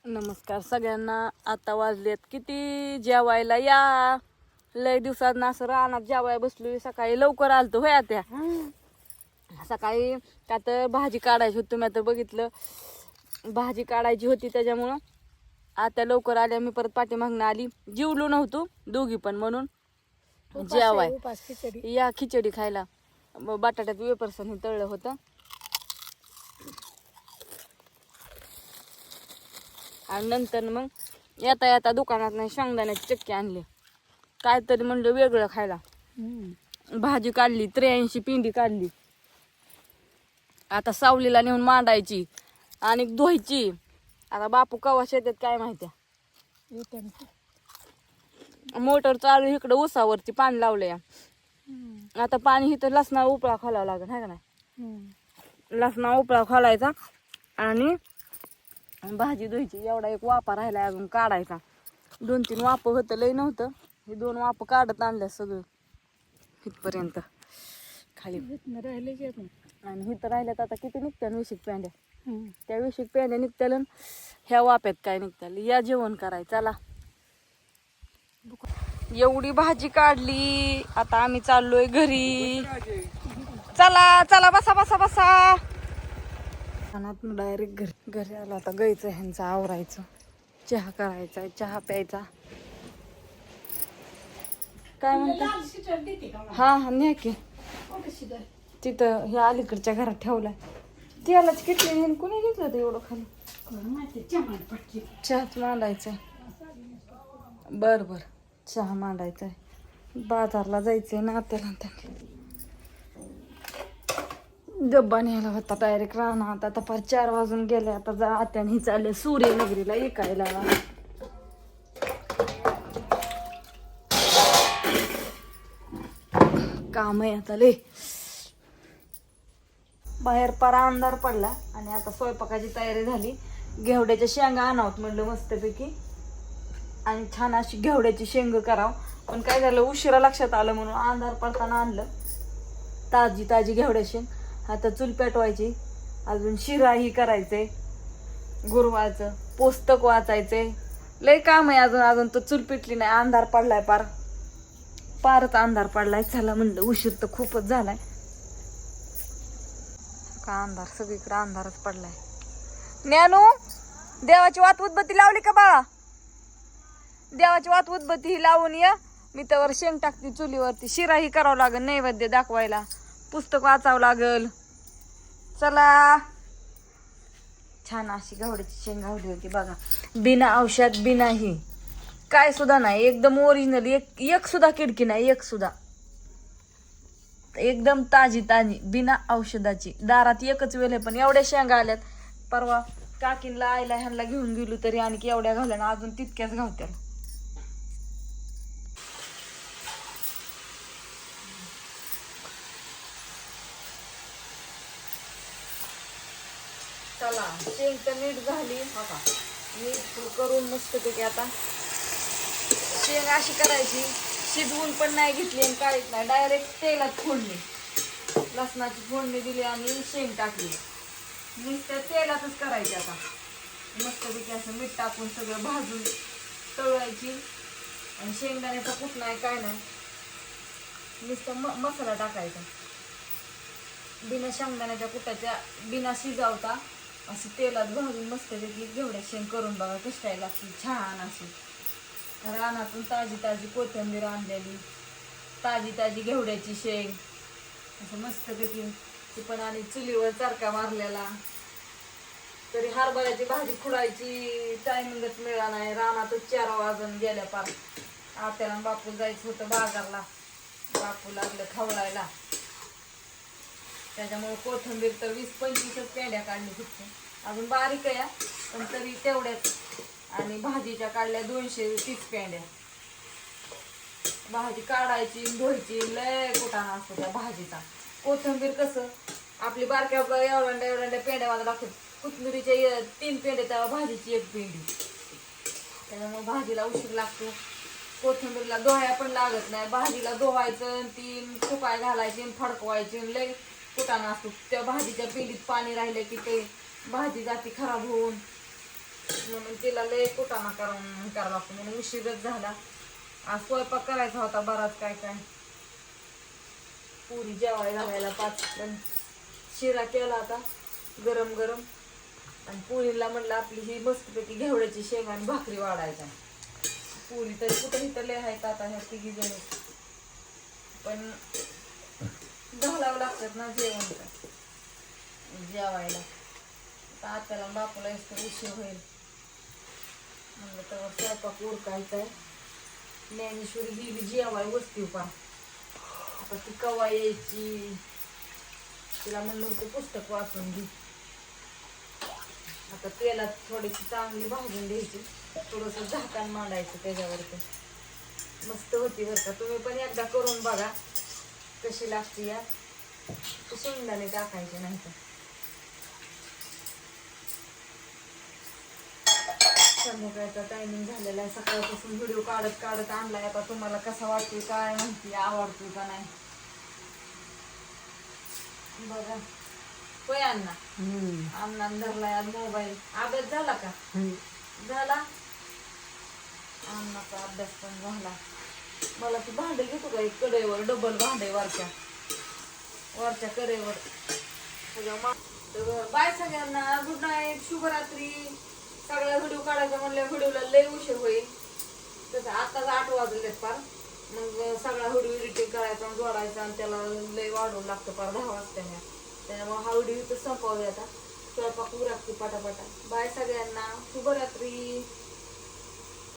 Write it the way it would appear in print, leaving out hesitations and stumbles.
नमस्कार सगळ्यांना. आता वाजलेत किती जेवायला या. लय दिवसात ना असं रानात जेवायला बसलो. सकाळी लवकर आलतो होय त्या सकाळी का तर भाजी काढायची होती. तुम्ही आता बघितलं भाजी काढायची होती त्याच्यामुळं आता लवकर आल्या. मी परत पाठीमागणं आली. जेवलो नव्हतो दोघी पण म्हणून जेवाय या खिचडी खायला. बटाट्यात वेपर्सन हे तळलं होतं आणि नंतर मग येता येता दुकानात नाही शेंगदाण्याची चक्की आणली. काहीतरी म्हणलं वेगळं खायला. भाजी काढली 83 पिंडी काढली. आता सावलीला नेऊन मांडायची आणि धुवायची. आता बापू कवा शेतात काय माहिती. मोटर चालू इकडं उसावरती पाणी लावलंय. आता पाणी इथं लसणा उपळा खोलावा लागेल है का नाही. लसणा उपळा खोलायचा आणि भाजी धुवायची. एवढा एक वापा राहिला अजून काढायचा. 2-3 वाप होतं लय नव्हतं. हे 2 वाप काढत आणल्या सगळं इथपर्यंत खाली राहिले. आणि इथं राहिल्यात आता किती निघत्या विशिक पेंड्या. त्या विशिक पेंड्या निघत्याला ह्या वाप्यात काय निघत्याला. या जेवण करायचं चला. एवढी भाजी काढली. आता आम्ही चाललोय घरी. चला चला बसा बसा बसा. डायरेक्ट घरी आलो. आता गायचं ह्यांचं आवरायचं. चहा करायचा. चहा प्यायचा. काय म्हणता. हा हा न्या की तिथं ह्या अलीकडच्या घरात ठेवलाय. त्यालाच किती कोणी घेतलं ते एवढं खाली. चहाच मांडायचंय. बर बर चहा मांडायचाय. बाजारला जायचंय ना त्याला. डब्बा न्यायला होता डायरेक्ट रानात. आता फार 4 वाजून गेले. आता जा आत्याने ही चालले सूर्यनगरीला इकायला. काम आहे आता लय. बाहेर पारा अंधार पडला आणि आता स्वयंपाकाची तयारी झाली. घेवड्याच्या शेंगा आणावत म्हणलं मस्तपैकी आणि छान अशी घेवड्याची शेंग करावं. पण काय झालं उशिरा लक्षात आलं म्हणून अंधार पडताना आणलं. ताजी ताजी घेवड्या शेंग. आता चूल पेटवायची. अजून शिराही करायचे. गुरुवारचं पुस्तक वाचायचे. लय काम आहे अजून. अजून तर चूल पेटली नाही. अंधार पडलाय पारच अंधार पडलाय. चला म्हणलं उशीर तर खूपच झालाय. का अंधार सगळीकडे अंधारच पडलाय. ज्ञानू देवाची वात उदबत्ती लावली का बाळा. देवाची वात उदबत्ती ही लावून या. मी त्यावर शेंग टाकते चुलीवरती. शिराही करावं लागेल नैवेद्य दाखवायला. पुस्तक वाचावं लागल. चला. छान अशी घेवड्याची शेंग गावली होती बघा. बिना औषध बिना ही काय सुद्धा नाही. एकदम ओरिजिनल. एक सुद्धा किडकी नाही. एक सुद्धा. एकदम ताजी ताजी बिना औषधाची. दारात एकच वेळ पण एवढ्या शेंगा आल्यात. परवा काकीनला आईला ह्यांना घेऊन गेलो तरी आणखी एवढ्या घालून अजून तितक्याच घावत्या. चला शेंग तर नीट झाली. बघा नीट करून मस्तपैकी आता शेंग अशी करायची. शिजवून पण नाही घेतली आणि काढत नाही. डायरेक्ट तेलात फोडली. लसणाची फोडणी दिली आणि शेंग टाकली. नुसतं तेलातच करायची. आता मस्तपैकी असं मीठ टाकून सगळं भाजून तळवायची. आणि शेंगदाण्याचा कूट नाही काय नाही. नुसतं मसाला टाकायचा. बिना शेंगदाण्याच्या कुटाच्या बिना शिजावता असं तेलात भाजून मस्तपैकी घेवड्या शेंग करून बघा कशी काय लागते छान अशी. रानातून ताजी ताजी कोथिंबीर आणलेली. ताजी ताजी घेवड्याची शेंग असं मस्तपैकी. ती पण आणि चुलीवर चरका मारलेला. तरी हरभऱ्याची भाजी खुडायची टायमिंगच मिळाला नाही. रानातच 4 वाजून गेल्या पार. आत्याला बापू जायचं होतं बाजारला. बापू लागलं खवळायला. त्याच्यामुळे कोथिंबीर तर 20-25 पेंड्या काढली फक्त. अजून बारीक आहे पण तरी तेवढ्याच. आणि भाजीच्या काढल्या 230 पेंड्या. भाजी काढायची धुवायची लय कुटाणा असतो त्या भाजीचा. कोथिंबीर कसं आपली बारक्या एवढ्या पेंड्या मला लागतात. कोथिंबीरीच्या 3 पेंड्या तेव्हा भाजीची 1 पेंडी. त्याच्यामुळे भाजीला उशीर लागतो. कोथिंबीरला दोहाया पण लागत नाही. भाजीला दोहायचं 3 फुकाय घालायची फडकवायची लय कुटाणा असतो. त्या भाजीच्या पेंडीत पाणी राहिलं की ते भाजी जाती खराब होऊन. म्हणून तिला लय कुटाणा करावा लागतो म्हणून उशीरच झाला. आज स्वयंपाक करायचा होता बराच काय काय. पुरी जेवायला घालायला 5 पण शिरा केला आता गरम गरम. आणि पुरीला म्हणलं आपली ही मस्तपैकी घेवड्याची शेंग आणि भाकरी वाढायचा. पुरी तरी कुठं इथं लय आहेत आता ह्या 3 जणी, पण घालावं लागतात ना जेवण जेवायला. आता आत्याला बापूला असतं उशीर होईल म्हणलं तर स्वयंपाक उरकायचा आहे. ज्ञानेश्वरी गेली जेवाय वस्ती पा. आता ती कवा यायची, तिला म्हणलं होतं पुस्तक वाचून घे. आता तेलात थोडीशी चांगली भाजून द्यायची, थोडंसं झाकण मांडायचं त्याच्यावरती. मस्त होती बरं का. तुम्ही पण एकदा करून बघा कशी लागते. या शेंगदाणे टाकायचे नाही तर. संध्याकाळचा टायमिंग झालेला आहे. सकाळपासून व्हिडिओ काढत काढत आणलाय. आता तुम्हाला कसा वाटतोय काय माहिती, आवडतोय का नाही बघा. होय अण्णा, अण्णा धरलाय आज मोबाईल. अभ्यास झाला का? झाला. अण्णाचा अभ्यास पण झाला. मला ती भांडे घेतो का एक कडेवर, डबल भांडे वरच्या कडेवर. बाय सगळ्यांना, गुड नाईट, शुभरात्री. सगळ्या व्हिडिओ काढायचा म्हणल्या व्हिडिओला लय उशीर होईल. तसं आताच 8 वाजलेत पार. मग सगळा व्हिडिओ एडिटिंग करायचा आणि जोडायचा आणि त्याला लय वाढवून लागतं पार 10 वाजता. त्याच्यामुळे हा व्हिडिओ इथं संपवूया आता. स्वयंपाक उरकते पटापटा. बाय सगळ्यांना, शुभरात्री.